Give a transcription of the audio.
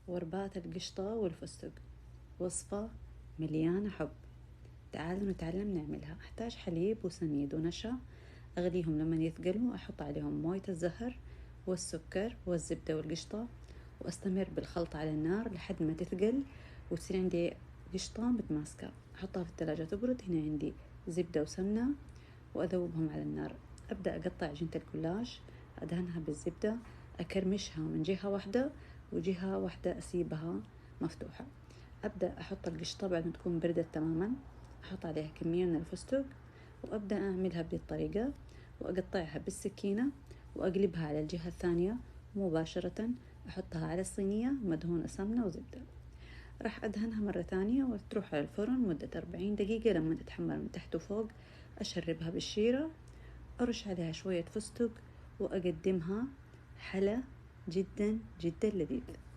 وربات القشطة والفستق، وصفة مليانة حب. تعالوا نتعلم نعملها. أحتاج حليب وسميد ونشا، أغليهم لما يثقلوا، أحط عليهم موية الزهر والسكر والزبدة والقشطة، وأستمر بالخلط على النار لحد ما تثقل وتصير عندي قشطة متماسكة. أحطها في الثلاجة تبرد. هنا عندي زبدة وسمنة وأذوبهم على النار. أبدأ أقطع عجينة الجلاش، أدهنها بالزبدة، أكرمشها من جهة واحدة وجهة واحدة أسيبها مفتوحة. أبدأ أحط القشطة بعد ما تكون بردت تماما، أحط عليها كمية من الفستق وأبدأ أعملها بهذه الطريقة، وأقطعها بالسكينة وأقلبها على الجهة الثانية مباشرة. أحطها على الصينية مدهونة سمنة وزبدة. راح أدهنها مرة ثانية وتروح على الفرن مدة 40 دقيقة لما تتحمر من تحت وفوق. أشربها بالشيرة، أرش عليها شوية فستق، وأقدمها حلا جدا جدا لذيذ.